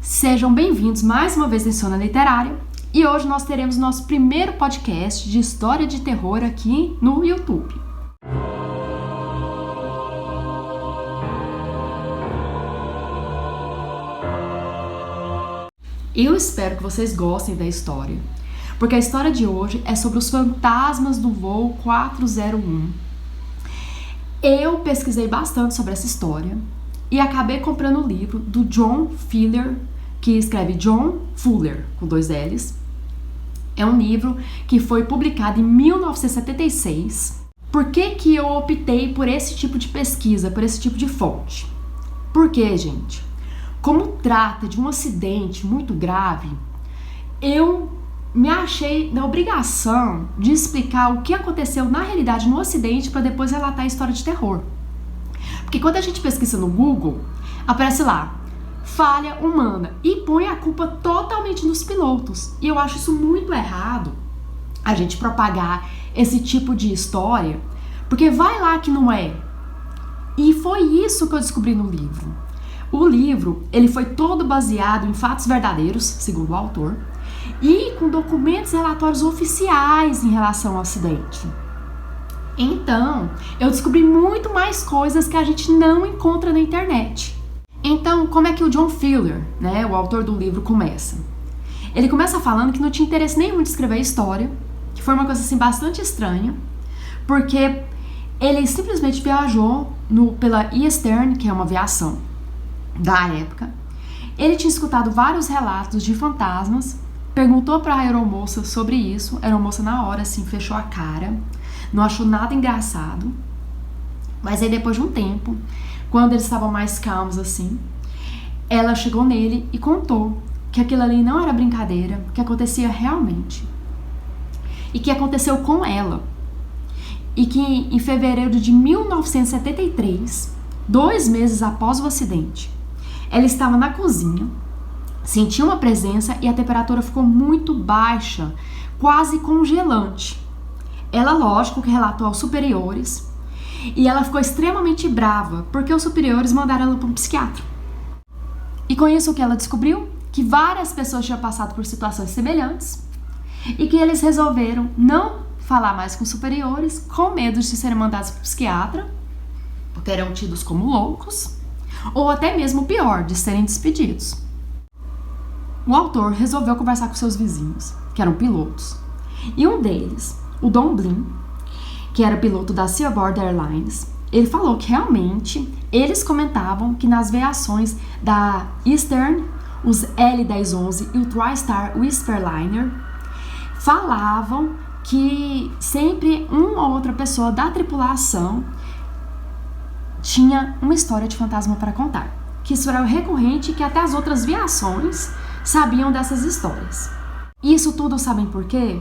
Sejam bem-vindos mais uma vez em Insônia Literária e hoje nós teremos nosso primeiro podcast de história de terror aqui no YouTube. Eu espero que vocês gostem da história, porque a história de hoje é sobre os fantasmas do voo 401. Eu pesquisei bastante sobre essa história e acabei comprando o livro do John Fuller, que escreve John Fuller, com 2 L's. É um livro que foi publicado em 1976. Por que eu optei por esse tipo de pesquisa, por esse tipo de fonte? Porque, gente, como trata de um acidente muito grave, eu me achei na obrigação de explicar o que aconteceu na realidade no acidente para depois relatar a história de terror. Porque quando a gente pesquisa no Google, aparece lá, falha humana, e põe a culpa totalmente nos pilotos. E eu acho isso muito errado, a gente propagar esse tipo de história, porque vai lá que não é. E foi isso que eu descobri no livro. O livro, ele foi todo baseado em fatos verdadeiros, segundo o autor, e com documentos e relatórios oficiais em relação ao acidente. Então, eu descobri muito mais coisas que a gente não encontra na internet. Então, como é que o John Fuller, o autor do livro, começa? Ele começa falando que não tinha interesse nenhum de escrever a história, que foi uma coisa assim bastante estranha, porque ele simplesmente viajou pela Eastern, que é uma aviação da época. Ele tinha escutado vários relatos de fantasmas, perguntou para a aeromoça sobre isso, a aeromoça na hora assim fechou a cara, não achou nada engraçado, mas aí depois de um tempo, quando eles estavam mais calmos assim, ela chegou nele e contou que aquilo ali não era brincadeira, que acontecia realmente. E que aconteceu com ela. E que em fevereiro de 1973, 2 meses após o acidente, ela estava na cozinha, sentiu uma presença e a temperatura ficou muito baixa, quase congelante. Ela, lógico, que relatou aos superiores, e ela ficou extremamente brava, porque os superiores mandaram ela para um psiquiatra. E com isso o que ela descobriu? Que várias pessoas tinham passado por situações semelhantes, e que eles resolveram não falar mais com os superiores, com medo de serem mandados para o psiquiatra, porque eram tidos como loucos, ou até mesmo pior, de serem despedidos. O autor resolveu conversar com seus vizinhos, que eram pilotos, e um deles, o Don Blin, que era piloto da Seaboard Airlines, ele falou que realmente eles comentavam que nas aviações da Eastern, os L-1011 e o TriStar Whisperliner falavam que sempre uma ou outra pessoa da tripulação tinha uma história de fantasma para contar, que isso era recorrente e que até as outras aviações sabiam dessas histórias. E isso tudo sabem por quê?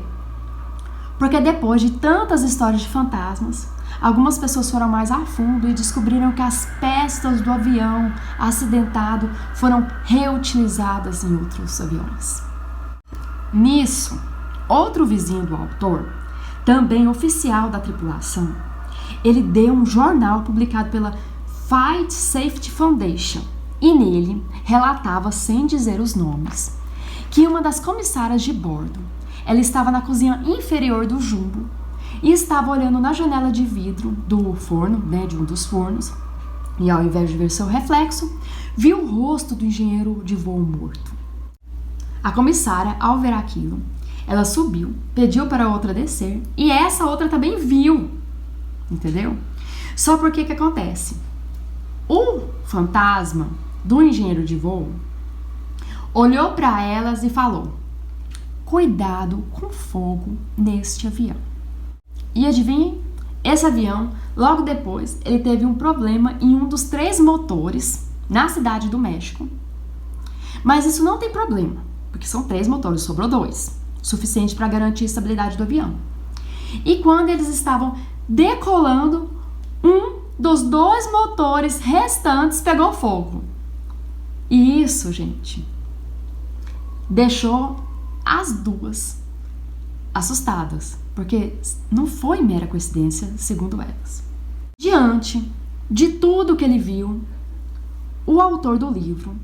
Porque depois de tantas histórias de fantasmas, algumas pessoas foram mais a fundo e descobriram que as peças do avião acidentado foram reutilizadas em outros aviões. Nisso, outro vizinho do autor, também oficial da tripulação, ele deu um jornal publicado pela Flight Safety Foundation e nele relatava, sem dizer os nomes, que uma das comissárias de bordo, ela estava na cozinha inferior do jumbo e estava olhando na janela de vidro do forno, de um dos fornos, e ao invés de ver seu reflexo, viu o rosto do engenheiro de voo morto. A comissária, ao ver aquilo, ela subiu, pediu para a outra descer e essa outra também viu, entendeu? Só porque que acontece? O fantasma do engenheiro de voo olhou para elas e falou: cuidado com fogo neste avião. E adivinhem? Esse avião, logo depois, ele teve um problema em um dos 3 motores na cidade do México. Mas isso não tem problema, porque são 3 motores, sobrou 2, suficiente para garantir a estabilidade do avião. E quando eles estavam decolando, um dos 2 motores restantes pegou fogo. E isso, gente, deixou as 2 assustadas, porque não foi mera coincidência, segundo elas. Diante de tudo que ele viu, o autor do livro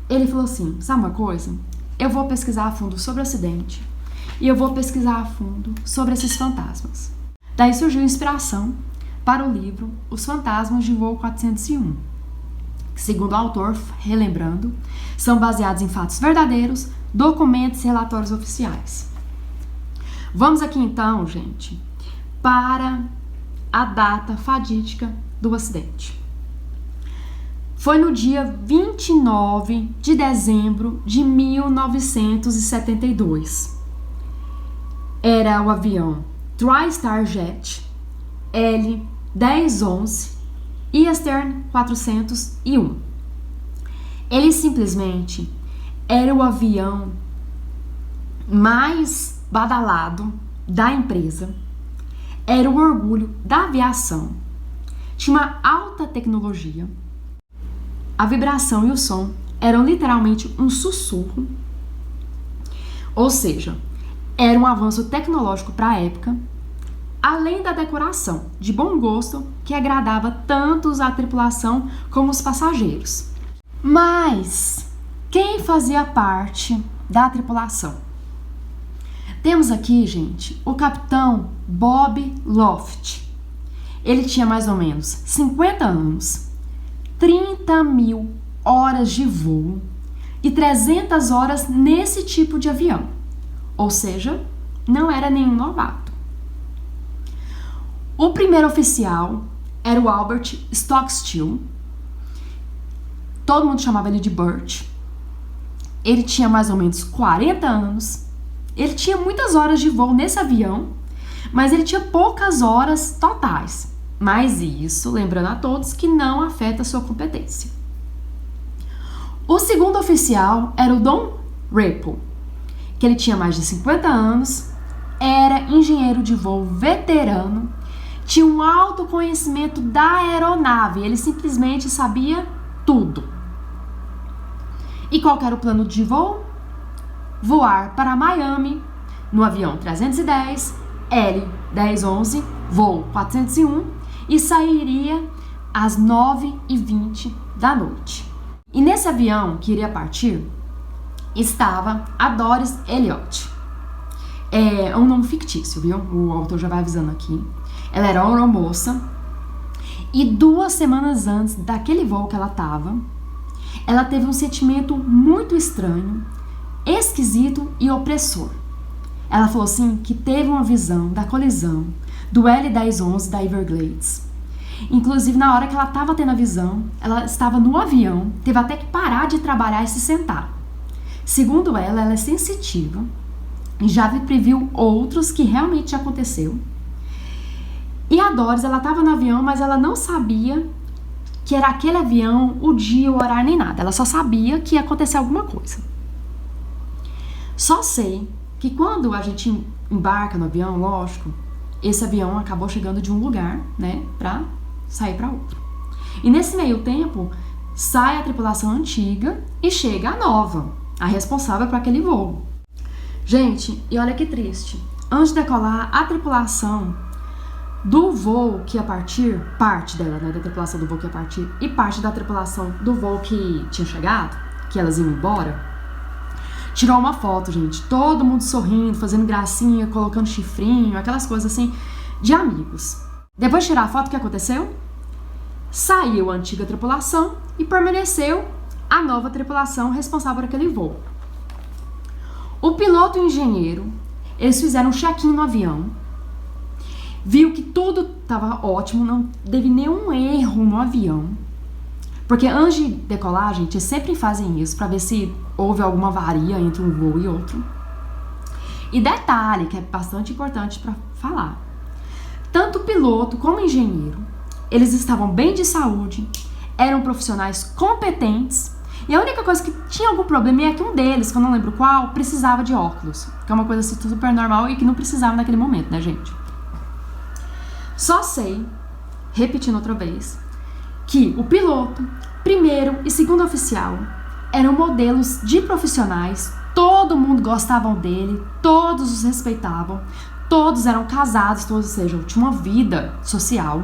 ele falou assim, sabe uma coisa? Eu vou pesquisar a fundo sobre o acidente e eu vou pesquisar a fundo sobre esses fantasmas. Daí surgiu inspiração para o livro Os Fantasmas de Voo 401, que, segundo o autor, relembrando, são baseados em fatos verdadeiros, documentos e relatórios oficiais. Vamos aqui então, gente, para a data fatídica do acidente. Foi no dia 29 de dezembro de 1972. Era o avião TriStar Jet L1011 Eastern 401. Ele simplesmente era o avião mais badalado da empresa, era o orgulho da aviação, tinha uma alta tecnologia, a vibração e o som eram literalmente um sussurro, ou seja, era um avanço tecnológico para a época, além da decoração de bom gosto que agradava tanto a tripulação como os passageiros. Mas quem fazia parte da tripulação? Temos aqui, gente, o capitão Bob Loft. Ele tinha mais ou menos 50 anos, 30.000 horas de voo e 300 horas nesse tipo de avião. Ou seja, não era nenhum novato. O primeiro oficial era o Albert Stockstill. Todo mundo chamava ele de Bert. Ele tinha mais ou menos 40 anos. Ele tinha muitas horas de voo nesse avião, mas ele tinha poucas horas totais. Mas isso, lembrando a todos, que não afeta a sua competência. O segundo oficial era o Don Ripple, que ele tinha mais de 50 anos, era engenheiro de voo veterano, tinha um alto conhecimento da aeronave, ele simplesmente sabia tudo. E qual que era o plano de voo? Voar para Miami no avião 310 L1011, voo 401, e sairia às 9h20 da noite. E nesse avião que iria partir estava a Doris Elliott. É um nome fictício, viu? O autor já vai avisando aqui. Ela era uma moça e 2 semanas antes daquele voo que ela estava, ela teve um sentimento muito estranho, esquisito e opressor. Ela falou assim que teve uma visão da colisão do L1011 da Everglades. Inclusive, na hora que ela estava tendo a visão, ela estava no avião, teve até que parar de trabalhar e se sentar. Segundo ela, ela é sensitiva e já previu outros que realmente aconteceu. E a Doris, ela estava no avião, mas ela não sabia que era aquele avião, o dia, o horário, nem nada. Ela só sabia que ia acontecer alguma coisa. Só sei que quando a gente embarca no avião, lógico, esse avião acabou chegando de um lugar, né, pra sair para outro. E nesse meio tempo, sai a tripulação antiga e chega a nova, a responsável por aquele voo. Gente, e olha que triste. Antes de decolar, a tripulação do voo que ia partir, parte dela, né, da tripulação do voo que ia partir, e parte da tripulação do voo que tinha chegado, que elas iam embora, tirou uma foto, gente. Todo mundo sorrindo, fazendo gracinha, colocando chifrinho, aquelas coisas assim, de amigos. Depois de tirar a foto, o que aconteceu? Saiu a antiga tripulação e permaneceu a nova tripulação responsável por aquele voo. O piloto e o engenheiro, eles fizeram um check-in no avião, viu que tudo estava ótimo, não teve nenhum erro no avião, porque antes de decolar, gente, eles sempre fazem isso para ver se houve alguma avaria entre um voo e outro. E detalhe, que é bastante importante para falar, tanto o piloto como o engenheiro, eles estavam bem de saúde, eram profissionais competentes, e a única coisa que tinha algum problema é que um deles, que eu não lembro qual, precisava de óculos, que é uma coisa assim, super normal e que não precisava naquele momento, né, gente? Só sei, repetindo outra vez, que o piloto, primeiro e segundo oficial, eram modelos de profissionais, todo mundo gostava dele, todos os respeitavam, todos eram casados, todos, ou seja, tinham uma vida social.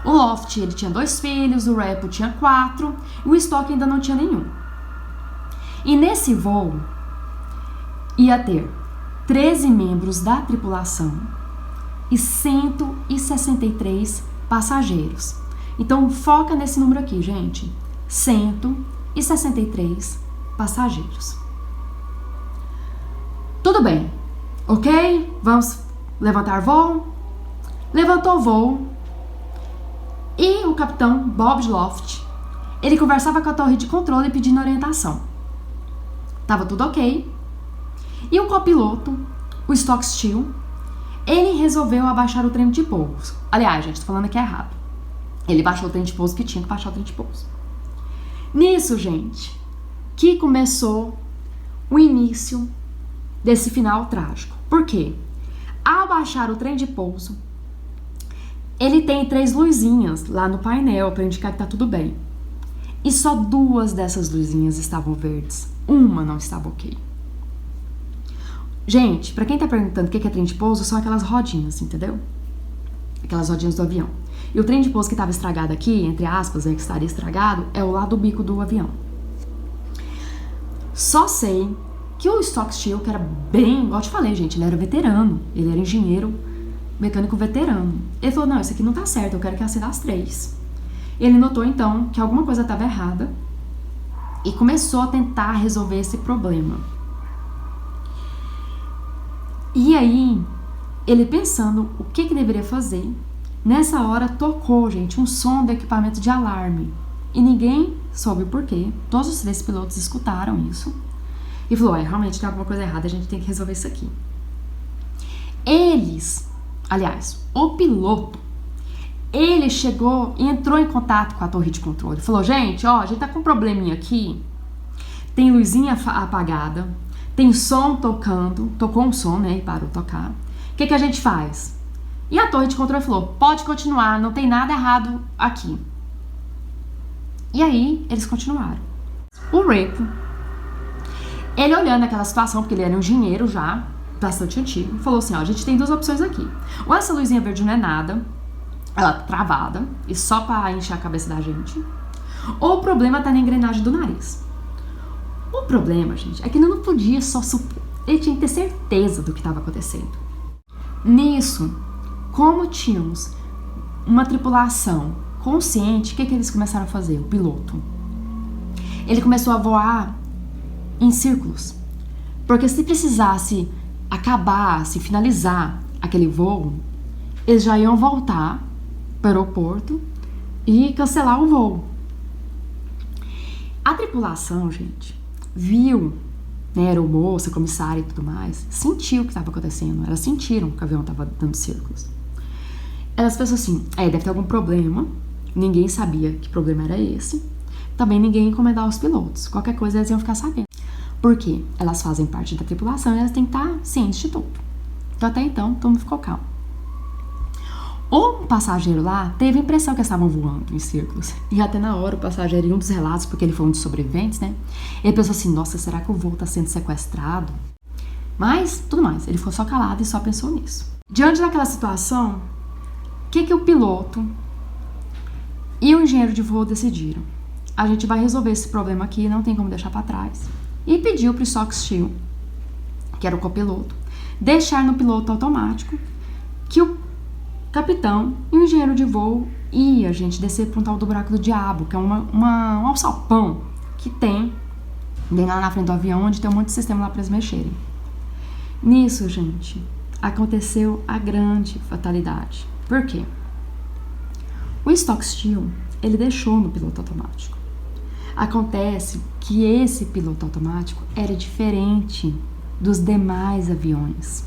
O Loft, ele tinha 2 filhos, o Ripple tinha 4 e o Stock ainda não tinha nenhum. E nesse voo ia ter 13 membros da tripulação e 163 passageiros. Então foca nesse número aqui, gente. 163 passageiros. Tudo bem, ok? Vamos levantar voo. Levantou o voo e o capitão Bob Loft, ele conversava com a torre de controle pedindo orientação. Tava tudo ok. E o copiloto, o Stockstill, ele resolveu abaixar o trem de pouso. Aliás, gente, tô falando aqui errado. Ele baixou o trem de pouso que tinha que baixar o trem de pouso. Nisso, gente, que começou o início desse final trágico. Por quê? Ao baixar o trem de pouso, ele tem 3 luzinhas lá no painel para indicar que tá tudo bem. E só 2 dessas luzinhas estavam verdes. Uma não estava ok. Gente, pra quem tá perguntando o que é trem de pouso, são aquelas rodinhas, entendeu? Aquelas rodinhas do avião. E o trem de pouso que tava estragado aqui, entre aspas, que estaria estragado, é o lado do bico do avião. Só sei que o Stockstill, que era bem, igual eu te falei, gente, ele era veterano, ele era engenheiro mecânico veterano. Ele falou, não, isso aqui não tá certo, eu quero que acenda as 3. Ele notou, então, que alguma coisa estava errada e começou a tentar resolver esse problema. E aí, ele pensando o que deveria fazer, nessa hora tocou, gente, um som do equipamento de alarme. E ninguém soube o porquê. Todos os 3 pilotos escutaram isso. E falou, realmente tem alguma coisa errada, a gente tem que resolver isso aqui. O piloto, ele chegou e entrou em contato com a torre de controle. Falou, gente, a gente tá com um probleminha aqui. Tem luzinha apagada, tem som tocando, tocou um som, né, e parou de tocar. O que a gente faz? E a torre de controle falou, pode continuar, não tem nada errado aqui. E aí, eles continuaram. O Rick, ele olhando aquela situação, porque ele era um engenheiro já, bastante antigo, falou assim, a gente tem 2 opções aqui. Ou essa luzinha verde não é nada, ela tá travada, e só pra encher a cabeça da gente, ou o problema tá na engrenagem do nariz. O problema, gente, é que ele não podia só supor, ele tinha que ter certeza do que estava acontecendo. Nisso, como tínhamos uma tripulação consciente, o que eles começaram a fazer? O piloto, ele começou a voar em círculos, porque se precisasse acabar, se finalizar aquele voo, eles já iam voltar para o aeroporto e cancelar o voo. A tripulação, gente, viu, né, era o moço, a comissária e tudo mais, sentiu o que estava acontecendo, elas sentiram que o avião estava dando círculos. Elas pensaram assim, deve ter algum problema, ninguém sabia que problema era esse, também ninguém ia encomendar os pilotos, qualquer coisa eles iam ficar sabendo. Porque elas fazem parte da tripulação e elas têm que estar cientes de tudo. Então, até então, todo mundo ficou calmo. Um passageiro lá teve a impressão que eles estavam voando em círculos. E até na hora, o passageiro, em um dos relatos, porque ele foi um dos sobreviventes, né? Ele pensou assim, nossa, será que o voo está sendo sequestrado? Mas, tudo mais, ele ficou só calado e só pensou nisso. Diante daquela situação, o que o piloto e o engenheiro de voo decidiram? A gente vai resolver esse problema aqui, não tem como deixar para trás. E pediu para o Stockstill, que era o copiloto, deixar no piloto automático que o capitão e o engenheiro de voo ia, gente, descer para um tal do buraco do diabo, que é um alçapão que tem bem lá na frente do avião, onde tem um monte de sistema lá para eles mexerem. Nisso, gente, aconteceu a grande fatalidade. Por quê? O Stockstill, ele deixou no piloto automático. Acontece que esse piloto automático era diferente dos demais aviões.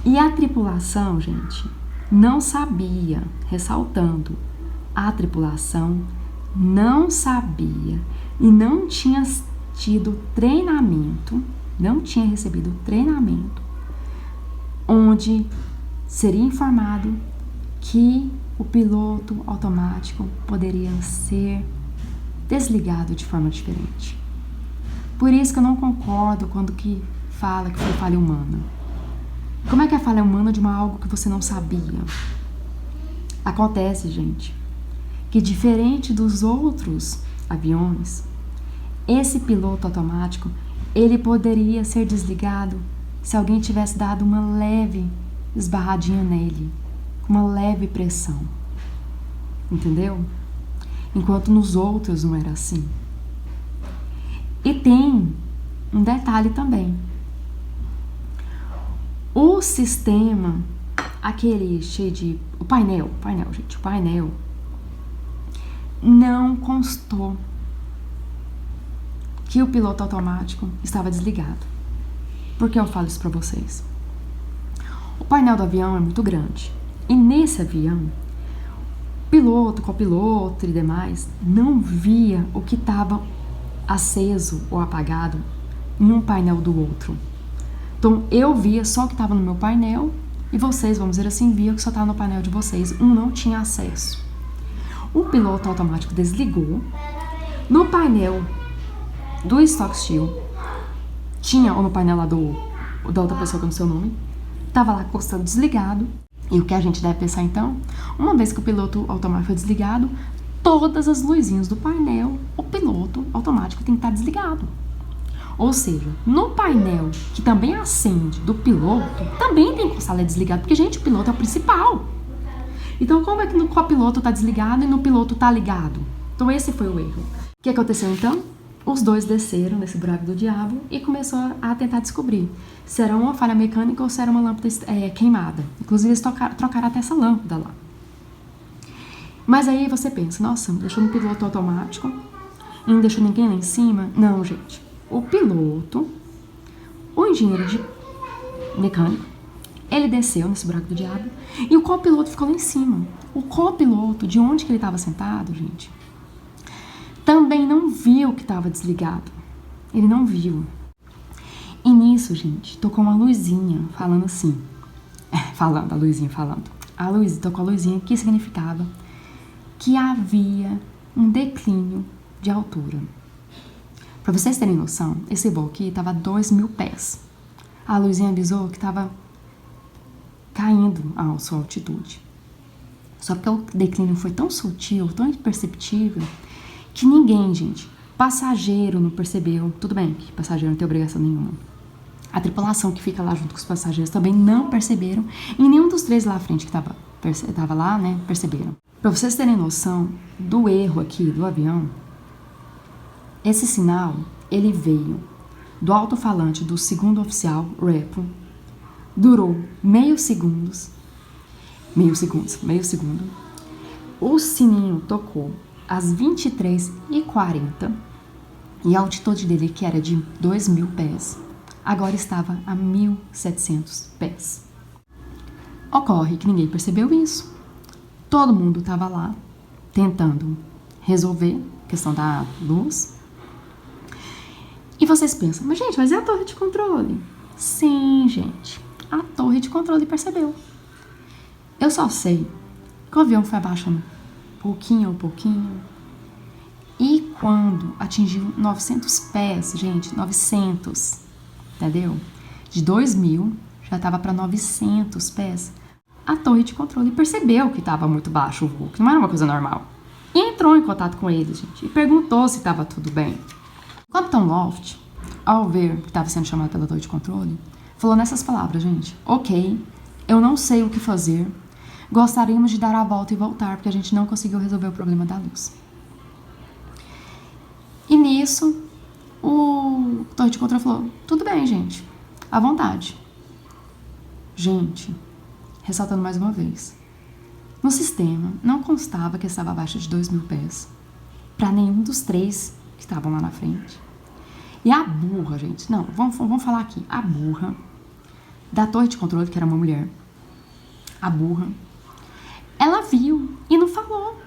E a tripulação, gente, não sabia, ressaltando, a tripulação não sabia e não tinha tido treinamento, não tinha recebido treinamento, onde seria informado que o piloto automático poderia ser desligado de forma diferente. Por isso que eu não concordo quando que fala que foi falha humana. Como é que é a falha humana de algo que você não sabia? Acontece, gente, que diferente dos outros aviões, esse piloto automático, ele poderia ser desligado se alguém tivesse dado uma leve esbarradinha nele, uma leve pressão. Entendeu? Enquanto nos outros não era assim. E tem um detalhe também. O sistema, aquele cheio de... O painel, gente, o painel não constou que o piloto automático estava desligado. Por que eu falo isso pra vocês? O painel do avião é muito grande. E nesse avião, piloto, copiloto e demais não via o que estava aceso ou apagado em um painel do outro. Então eu via só o que estava no meu painel e vocês, vamos dizer assim, viam que só estava no painel de vocês. Um não tinha acesso. O piloto automático desligou. No painel do Stock Still tinha, ou no painel lá da outra pessoa que eu não sei o nome, tava lá constando desligado. E o que a gente deve pensar então? Uma vez que o piloto automático foi desligado, todas as luzinhas do painel, o piloto automático tem que estar desligado. Ou seja, no painel que também acende do piloto, também tem que estar desligado, porque, gente, o piloto é o principal. Então, como é que no copiloto tá desligado e no piloto tá ligado? Então, esse foi o erro. O que aconteceu então? Os dois desceram nesse buraco do diabo e começaram a tentar descobrir se era uma falha mecânica ou se era uma lâmpada queimada. Inclusive, eles trocaram até essa lâmpada lá. Mas aí você pensa, nossa, deixou no piloto automático e não deixou ninguém lá em cima? Não, gente. O piloto, o engenheiro de mecânico, ele desceu nesse buraco do diabo e o copiloto ficou lá em cima. O copiloto, de onde que ele estava sentado, gente, também não viu que estava desligado. Ele não viu. E nisso, gente, tocou uma luzinha falando assim. A luzinha tocou a luzinha que significava que havia um declínio de altura. Para vocês terem noção, esse voo aqui estava a 2.000 pés. A luzinha avisou que estava caindo a sua altitude. Só que o declínio foi tão sutil, tão imperceptível, que ninguém, gente, passageiro não percebeu. Tudo bem que passageiro não tem obrigação nenhuma. A tripulação que fica lá junto com os passageiros também não perceberam. E nenhum dos três lá à frente que tava lá, né, perceberam. Para vocês terem noção do erro aqui do avião, esse sinal, ele veio do alto-falante do segundo oficial, Repo, durou meio segundo, o sininho tocou às 23h40 e a altitude dele, que era de 2.000 pés, agora estava a 1.700 pés. Ocorre que ninguém percebeu isso. Todo mundo estava lá tentando resolver a questão da luz. E vocês pensam, mas gente, mas é a torre de controle? Sim, gente, a torre de controle percebeu. Eu só sei que o avião foi abaixando pouquinho a pouquinho. E quando atingiu 900 pés, gente, 900, entendeu? De 2.000, já estava para 900 pés. A torre de controle percebeu que estava muito baixo o voo, que não era uma coisa normal. E entrou em contato com eles, gente, e perguntou se estava tudo bem. O Capitão Loft, ao ver que estava sendo chamado pela torre de controle, falou nessas palavras, gente: ok, eu não sei o que fazer, gostaríamos de dar a volta e voltar, porque a gente não conseguiu resolver o problema da luz. E nisso, o torre de controle falou: tudo bem, gente, à vontade. Gente, ressaltando mais uma vez, no sistema não constava que estava abaixo de 2.000 pés para nenhum dos três que estavam lá na frente. E a burra, gente, não, vamos falar aqui, a burra da torre de controle, que era uma mulher, a burra, ela viu e não falou.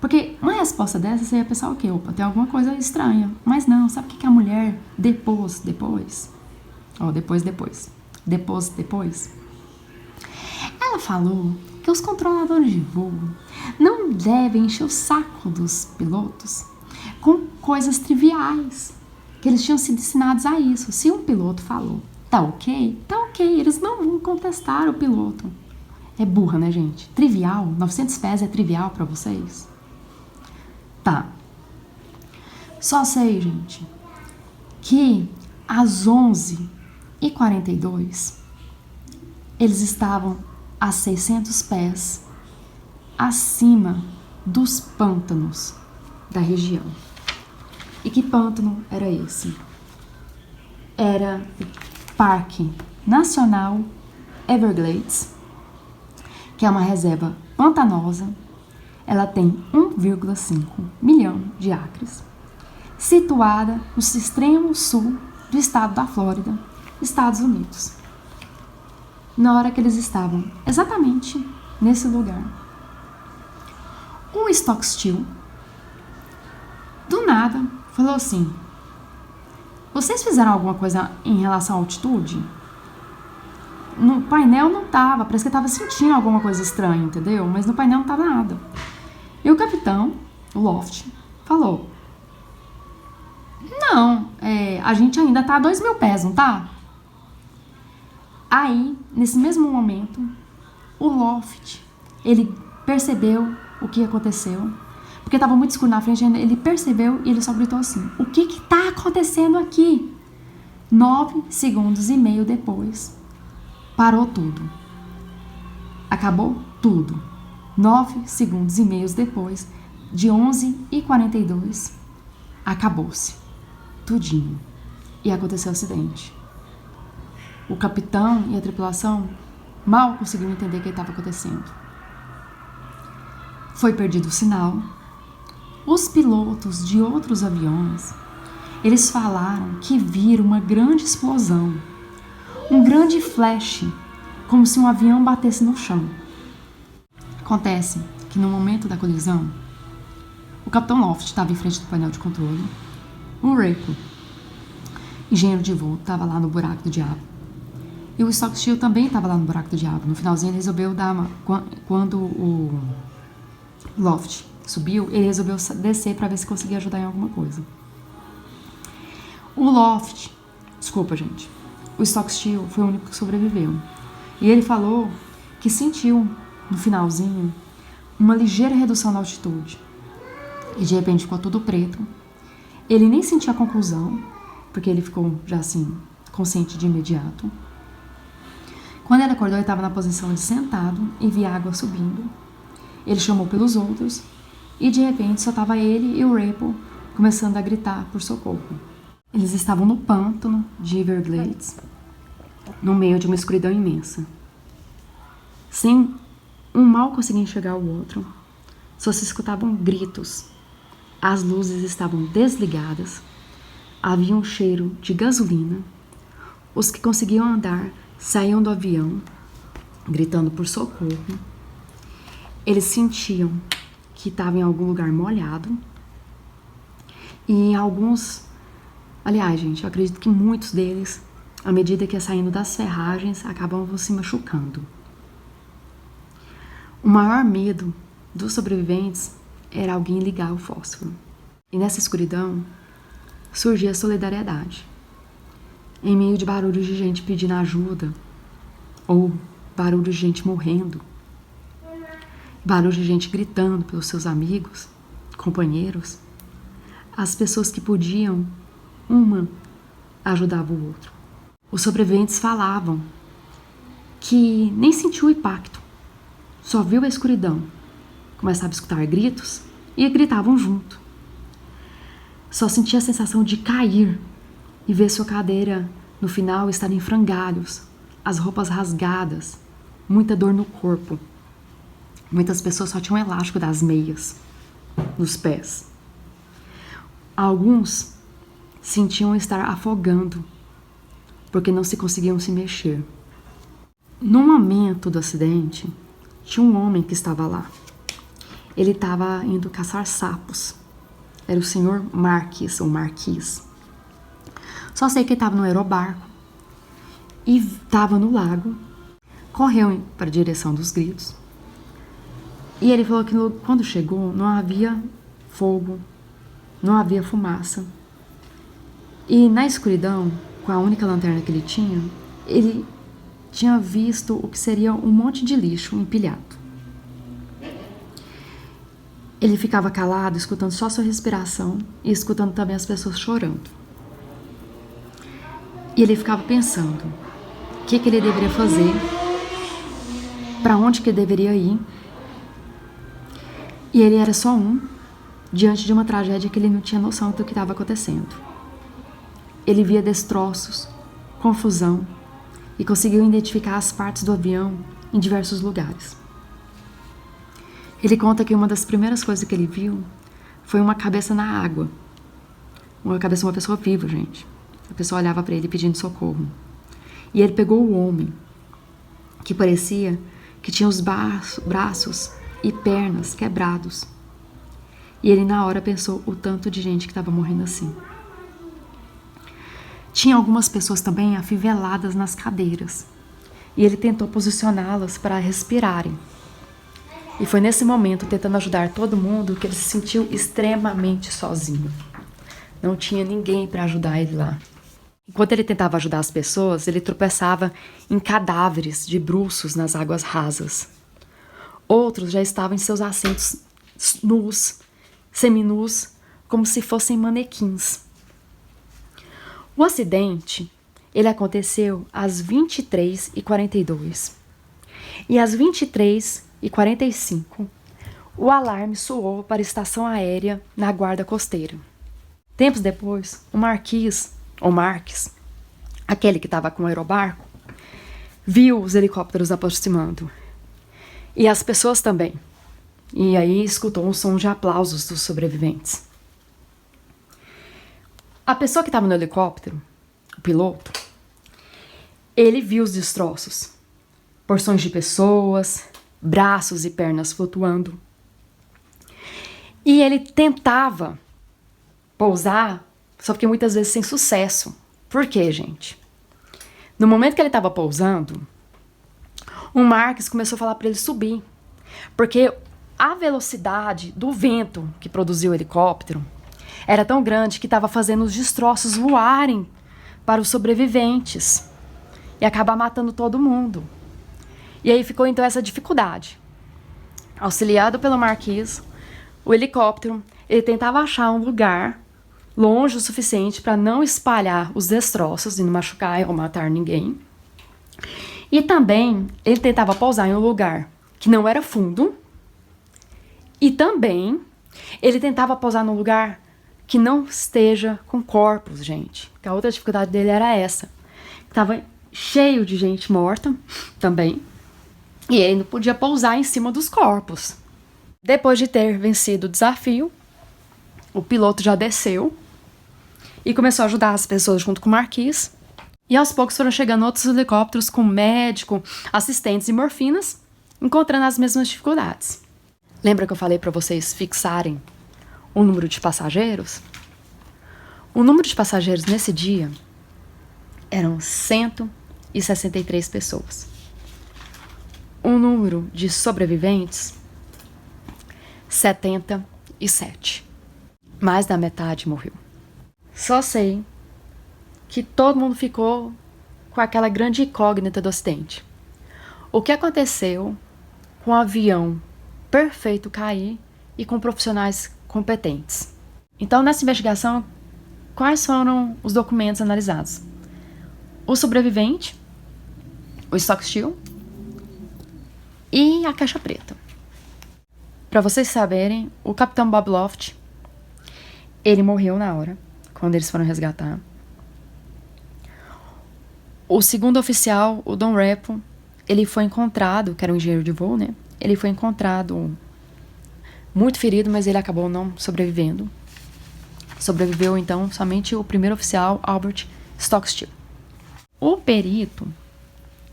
Porque uma resposta dessa, você ia pensar o quê? Opa, tem alguma coisa estranha. Mas não, sabe o que a mulher depois, ela falou que os controladores de voo não devem encher o saco dos pilotos com coisas triviais, que eles tinham sido ensinados a isso. Se um piloto falou, tá ok, eles não vão contestar o piloto. É burra, né, gente? Trivial, 900 pés é trivial pra vocês? Tá. Só sei, gente, que às 11h42 eles estavam a 600 pés acima dos pântanos da região. E que pântano era esse? Era o Parque Nacional Everglades, que é uma reserva pantanosa. Ela tem 1,5 milhão de acres, situada no extremo sul do estado da Flórida, Estados Unidos. Na hora que eles estavam exatamente nesse lugar, um stock still, do nada, falou assim: vocês fizeram alguma coisa em relação à altitude? No painel não tava, parece que tava sentindo alguma coisa estranha, entendeu? Mas no painel não tava nada. E o capitão, o Loft, falou: não, a gente ainda tá a 2.000 pés, não tá? Aí, nesse mesmo momento, o Loft, ele percebeu o que aconteceu, porque tava muito escuro na frente, ele percebeu e ele só gritou assim: o que tá acontecendo aqui? 9,5 segundos depois, parou tudo. Acabou tudo. 9,5 segundos depois, de 11h42, acabou-se tudinho. E aconteceu o acidente. O capitão e a tripulação mal conseguiram entender o que estava acontecendo. Foi perdido o sinal. Os pilotos de outros aviões, eles falaram que viram uma grande explosão, um grande flash, como se um avião batesse no chão. Acontece que no momento da colisão, o capitão Loft estava em frente do painel de controle, o Rapo, engenheiro de voo, estava lá no buraco do diabo, e o stock still também estava lá no buraco do diabo. No finalzinho ele resolveu dar quando o Loft subiu, ele resolveu descer para ver se conseguia ajudar em alguma coisa. O stock still foi o único que sobreviveu. E ele falou que sentiu, no finalzinho, uma ligeira redução na altitude. E de repente ficou tudo preto. Ele nem sentiu a conclusão, porque ele ficou já assim, consciente de imediato. Quando ele acordou, ele estava na posição de sentado e via água subindo. Ele chamou pelos outros e de repente só estava ele e o Rapo começando a gritar por socorro. Eles estavam no pântano de Everglades, no meio de uma escuridão imensa. Sem um mal conseguia enxergar o outro, só se escutavam gritos. As luzes estavam desligadas, havia um cheiro de gasolina. Os que conseguiam andar saíam do avião, gritando por socorro. Eles sentiam que estavam em algum lugar molhado. E em alguns... Aliás, gente, eu acredito que muitos deles, à medida que ia saindo das ferragens, acabavam se machucando. O maior medo dos sobreviventes era alguém ligar o fósforo. E nessa escuridão surgia a solidariedade. Em meio de barulhos de gente pedindo ajuda, ou barulhos de gente morrendo, barulhos de gente gritando pelos seus amigos, companheiros, as pessoas que podiam, uma ajudava o outro. Os sobreviventes falavam que nem sentiu o impacto, só viu a escuridão, começava a escutar gritos e gritavam junto. Só sentia a sensação de cair e ver sua cadeira no final estar em frangalhos, as roupas rasgadas, muita dor no corpo. Muitas pessoas só tinham um elástico das meias nos pés. Alguns sentiam estar afogando porque não se conseguiam se mexer. No momento do acidente, tinha um homem que estava lá. Ele estava indo caçar sapos. Era o senhor Marquis, ou Marquis. Só sei que ele estava no aerobarco e estava no lago. Correu para a direção dos gritos. E ele falou que quando chegou não havia fogo, não havia fumaça. E na escuridão, com a única lanterna que ele tinha visto o que seria um monte de lixo empilhado. Ele ficava calado, escutando só sua respiração e escutando também as pessoas chorando. E ele ficava pensando o que ele deveria fazer, para onde que ele deveria ir. E ele era só diante de uma tragédia que ele não tinha noção do que estava acontecendo. Ele via destroços, confusão e conseguiu identificar as partes do avião em diversos lugares. Ele conta que uma das primeiras coisas que ele viu foi uma cabeça na água. Uma cabeça de uma pessoa viva, gente. A pessoa olhava para ele pedindo socorro. E ele pegou o homem, que parecia que tinha os braços e pernas quebrados. E ele na hora pensou o tanto de gente que estava morrendo assim. Tinha algumas pessoas também afiveladas nas cadeiras. E ele tentou posicioná-las para respirarem. E foi nesse momento, tentando ajudar todo mundo, que ele se sentiu extremamente sozinho. Não tinha ninguém para ajudar ele lá. Enquanto ele tentava ajudar as pessoas, ele tropeçava em cadáveres de bruços nas águas rasas. Outros já estavam em seus assentos nus, seminus, como se fossem manequins. O acidente, ele aconteceu às 23h42. E às 23h45, o alarme soou para a estação aérea na guarda costeira. Tempos depois, o Marques, aquele que estava com o aerobarco, viu os helicópteros aproximando. E as pessoas também. E aí escutou um som de aplausos dos sobreviventes. A pessoa que estava no helicóptero, o piloto, ele viu os destroços. Porções de pessoas, braços e pernas flutuando. E ele tentava pousar, só que muitas vezes sem sucesso. Por quê, gente? No momento que ele estava pousando, o Marques começou a falar para ele subir. Porque a velocidade do vento que produziu o helicóptero era tão grande que estava fazendo os destroços voarem para os sobreviventes e acabar matando todo mundo. E aí ficou então essa dificuldade. Auxiliado pelo Marques, o helicóptero, ele tentava achar um lugar longe o suficiente para não espalhar os destroços e não machucar ou matar ninguém. E também ele tentava pousar em um lugar que não era fundo. E também ele tentava pousar num lugar que não esteja com corpos, gente. Que a outra dificuldade dele era essa. Estava cheio de gente morta também. E ele não podia pousar em cima dos corpos. Depois de ter vencido o desafio, o piloto já desceu e começou a ajudar as pessoas junto com o Marques. E aos poucos foram chegando outros helicópteros com médico, assistentes e morfinas, encontrando as mesmas dificuldades. Lembra que eu falei para vocês fixarem o número de passageiros? O número de passageiros nesse dia eram 163 pessoas. O número de sobreviventes, 77. Mais da metade morreu. Só sei que todo mundo ficou com aquela grande incógnita do acidente. O que aconteceu com o avião perfeito cair e com profissionais competentes? Então, nessa investigação, quais foram os documentos analisados? O sobrevivente, o stock steel e a caixa preta. Para vocês saberem, o capitão Bob Loft, ele morreu na hora, quando eles foram resgatar. O segundo oficial, o Don Repo, ele foi encontrado, que era um engenheiro de voo, né? Ele foi encontrado muito ferido, mas ele acabou não sobrevivendo. Sobreviveu, então, somente o primeiro oficial, Albert Stockstill. O perito,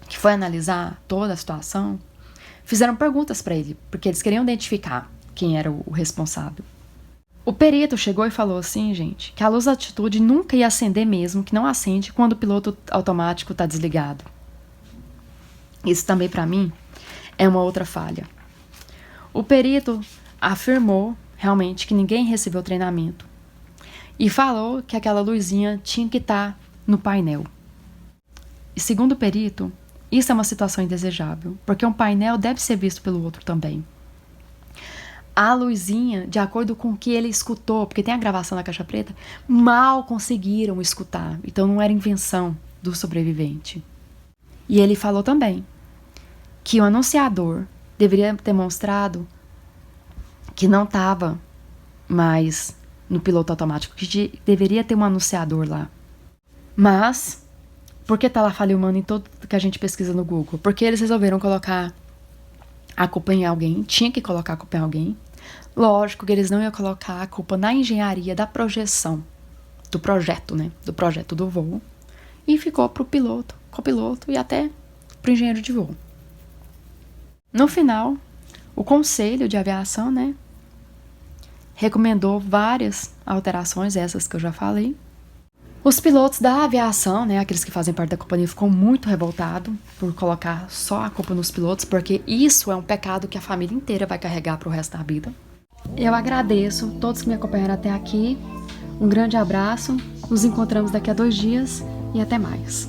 que foi analisar toda a situação, fizeram perguntas para ele, porque eles queriam identificar quem era o responsável. O perito chegou e falou assim, gente, que a luz da altitude nunca ia acender mesmo, que não acende quando o piloto automático está desligado. Isso também, para mim, é uma outra falha. O perito afirmou realmente que ninguém recebeu treinamento e falou que aquela luzinha tinha que estar no painel. E segundo o perito, isso é uma situação indesejável, porque um painel deve ser visto pelo outro também. A luzinha, de acordo com o que ele escutou, porque tem a gravação da caixa preta, mal conseguiram escutar. Então não era invenção do sobrevivente. E ele falou também que o anunciador deveria ter mostrado que não estava mais no piloto automático, que deveria ter um anunciador lá. Mas, por que tá lá falha humana em tudo que a gente pesquisa no Google? Porque eles resolveram colocar a culpa em alguém, tinha que colocar a culpa em alguém. Lógico que eles não iam colocar a culpa na engenharia da projeção, do projeto, né? Do projeto do voo. E ficou pro piloto, copiloto e até pro engenheiro de voo. No final, o Conselho de Aviação, né? Recomendou várias alterações, essas que eu já falei. Os pilotos da aviação, né, aqueles que fazem parte da companhia, ficam muito revoltados por colocar só a culpa nos pilotos, porque isso é um pecado que a família inteira vai carregar pro resto da vida. Eu agradeço todos que me acompanharam até aqui. Um grande abraço, nos encontramos daqui a 2 dias e até mais.